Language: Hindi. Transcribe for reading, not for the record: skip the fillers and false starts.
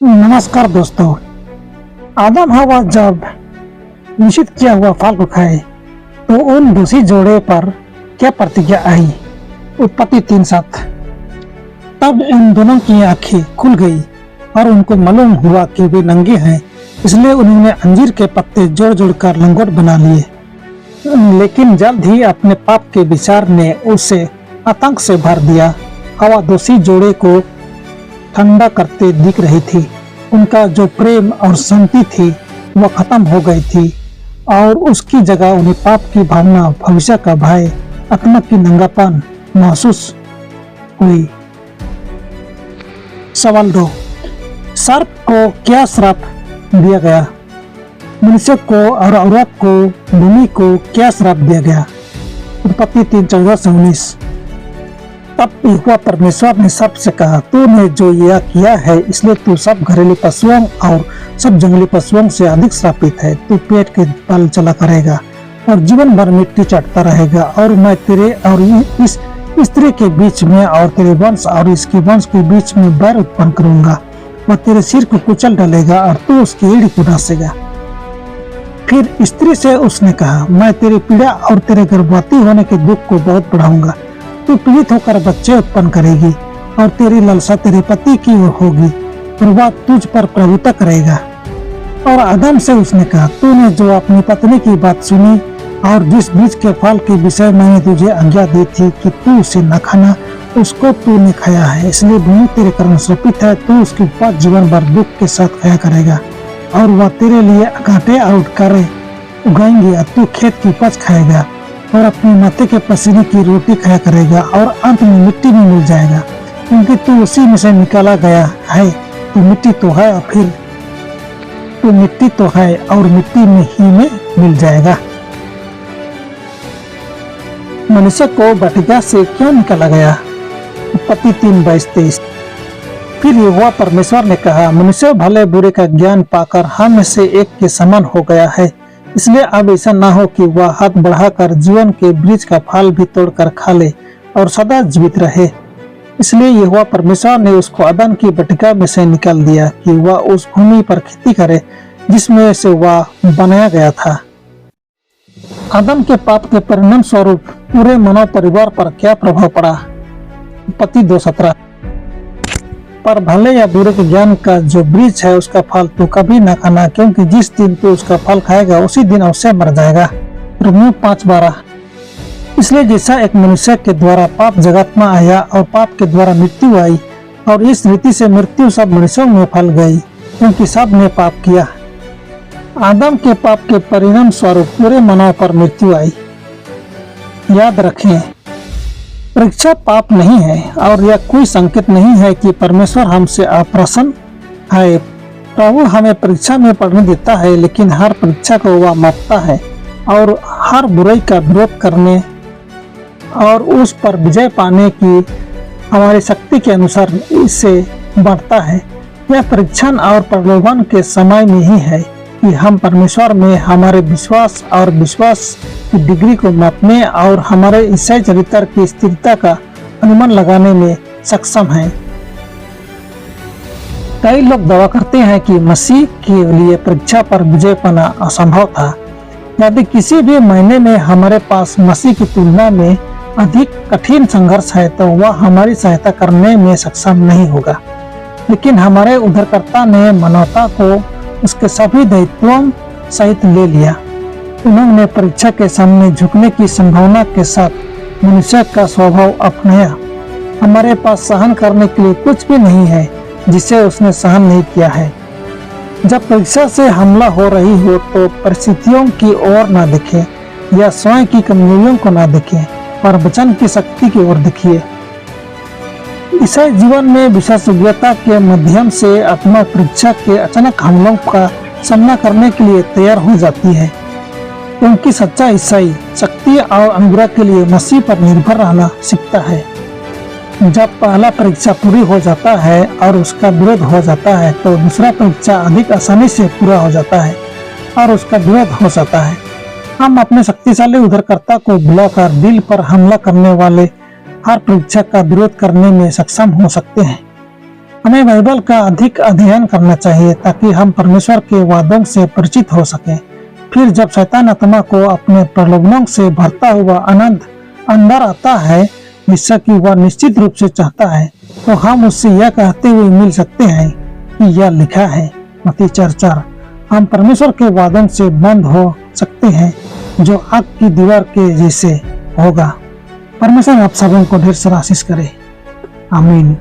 नमस्कार दोस्तों। आदम हवा जब निश्चित किया हुआ फल को खाए तो उन दूसरी जोड़े पर क्या प्रतिक्रिया आई। उत्पत्ति 3:7। तब उन दोनों की आंखें खुल गई और उनको मालूम हुआ कि वे नंगे हैं, इसलिए उन्होंने अंजीर के पत्ते जोड़ जोड़कर लंगोट बना लिए। लेकिन जल्द ही अपने पाप के विचार ने उसे आतंक से भर दिया। हवा दूसरी जोड़े को ठंडा करते दिख रही थी। उनका जो प्रेम और शांति थी वह खत्म हो गई थी और उसकी जगह उन्हें पाप की भावना, भविष्य का भय, आत्मा की नंगापन महसूस हुई। सवाल 2। सर्प को क्या श्राप दिया गया? मनुष्य को और औरत को, भूमि को क्या श्राप दिया गया? उत्पत्ति 3:14-19। तब यहोवा परमेश्वर ने सर्प से कहा, तूने जो यह किया है इसलिए तू सब घरेलू पशुओं और सब जंगली पशुओं से अधिक श्रापित है। तू पेट के बल चला करेगा और जीवन भर मिट्टी चटता रहेगा, और मैं तेरे और इस स्त्री के बीच में और तेरे वंश और इसके वंश के बीच में बैर उत्पन्न करूंगा। वह तेरे सिर को कुचल डालेगा और तू उसकी एड़ी को डासेगा। फिर स्त्री से उसने कहा, मैं तेरी पीड़ा और तेरे गर्भवती होने के दुख को बहुत बढ़ाऊंगा। तू पीड़ित होकर बच्चे उत्पन्न करेगी और तेरी लालसा तेरे पति की ओर होगी और वह तुझ पर प्रभुता करेगा। और आदम से उसने कहा, तूने जो अपनी पत्नी की बात सुनी और जिस बीज के फल के विषय मैंने तुझे आज्ञा दी थी कि तू उसे न खाना, उसको तूने खाया है, इसलिए भूमि तेरे कारण श्रापित है। तू उसकी उपज जीवन भर दुख के साथ खाया करेगा और वह तेरे लिए कांटे और उठकारे उगाएंगे और तू खेत की उपज खाएगा और अपने माथे के पसीने की रोटी खाया करेगा और अंत में मिट्टी में मिल जाएगा, क्योंकि तू उसी में से निकाला गया है। तू मिट्टी तो है और फिर तू मिट्टी तो है और मिट्टी में ही में मिल जाएगा। मनुष्य को बटिया से क्यों निकाला गया? उत्पत्ति 3:22-23। फिर यहोवा परमेश्वर ने कहा, मनुष्य भले बुरे का ज्ञान पाकर हम में से एक के समान हो गया है, इसलिए अब ऐसा ना हो कि वह हाथ बढ़ाकर जीवन के वृक्ष का फल भी तोड़कर खा ले और सदा जीवित रहे। इसलिए यहोवा परमेश्वर ने उसको अदन की बटिका में से निकाल दिया कि वह उस भूमि पर खेती करे जिसमें से वह बनाया गया था। आदम के पाप के परिणाम स्वरूप पूरे मानव परिवार पर क्या प्रभाव पड़ा? उत्पत्ति 2:17। पर भले या बुरे के ज्ञान का जो वृक्ष है उसका फल तू कभी न खाना, क्योंकि जिस दिन तू उसका फल खाएगा उसी दिन अवश्य मर जाएगा। रोमियो 5:12। इसलिए जैसा एक मनुष्य के द्वारा पाप जगत में आया और पाप के द्वारा मृत्यु आई, और इस रीति से मृत्यु सब मनुष्यों में फैल गई, क्योंकि सब ने पाप किया। आदम के पाप के परिणाम स्वरूप पूरे मानव पर मृत्यु आई। याद रखें, परीक्षा पाप नहीं है और यह कोई संकेत नहीं है कि परमेश्वर हमसे अप्रसन्न है। प्रभु हमें परीक्षा में पढ़ने देता है, लेकिन हर परीक्षा को वह मापता है और हर बुराई का विरोध करने और उस पर विजय पाने की हमारी शक्ति के अनुसार इससे बढ़ता है। यह परीक्षण और प्रलोभन के समय में ही है कि हम परमेश्वर में हमारे विश्वास और विश्वास की डिग्री को मापने और हमारे ईसाई चरित्र की स्थिरता का अनुमान लगाने में सक्षम हैं। कई लोग दावा करते हैं कि मसीह के लिए परीक्षा पर विजय पाना असंभव था। यदि किसी भी महीने में हमारे पास मसीह की तुलना में अधिक कठिन संघर्ष है तो वह हमारी सहायता करने में सक्षम नहीं होगा। लेकिन हमारे उद्धारकर्ता ने मानवता को उसके सभी दायित्वों सहित ले लिया। उन्होंने परीक्षा के सामने झुकने की संभावना के साथ मनुष्य का स्वभाव अपनाया। हमारे पास सहन करने के लिए कुछ भी नहीं है जिसे उसने सहन नहीं किया है। जब परीक्षा से हमला हो रही हो तो परिस्थितियों की ओर न देखें या स्वयं की कमजोरियों को न देखें, पर वचन की शक्ति की ओर देखिए। ईसाई जीवन में विशेषज्ञता के माध्यम से आत्मा परीक्षा के अचानक हमलों का सामना करने के लिए तैयार हो जाती है, क्योंकि सच्चा ईसाई शक्ति और अनुग्रह के लिए मसीह पर निर्भर रहना सीखता है। जब पहला परीक्षा पूरी हो जाता है और उसका विरोध हो जाता है तो दूसरा परीक्षा अधिक आसानी से पूरा हो जाता है और उसका विरोध हो जाता है। हम अपने शक्तिशाली उद्धारकर्ता को भुलाकर दिल पर हमला करने वाले हर परीक्षा का विरोध करने में सक्षम हो सकते हैं। हमें बाइबल का अधिक अध्ययन करना चाहिए ताकि हम परमेश्वर के वादों से परिचित हो सके। फिर जब शैतान आत्मा को अपने प्रलोभनों से भरता हुआ आनंद अंदर आता है, जिससे कि वह निश्चित रूप से चाहता है, तो हम उससे यह कहते हुए मिल सकते हैं कि यह लिखा है, मत्ती 4:4। हम परमेश्वर के वादों से बंद हो सकते हैं जो आग की दीवार के जैसे होगा। परमेश्वर आप सबों को ढेर सारा आशीष करे। आमीन।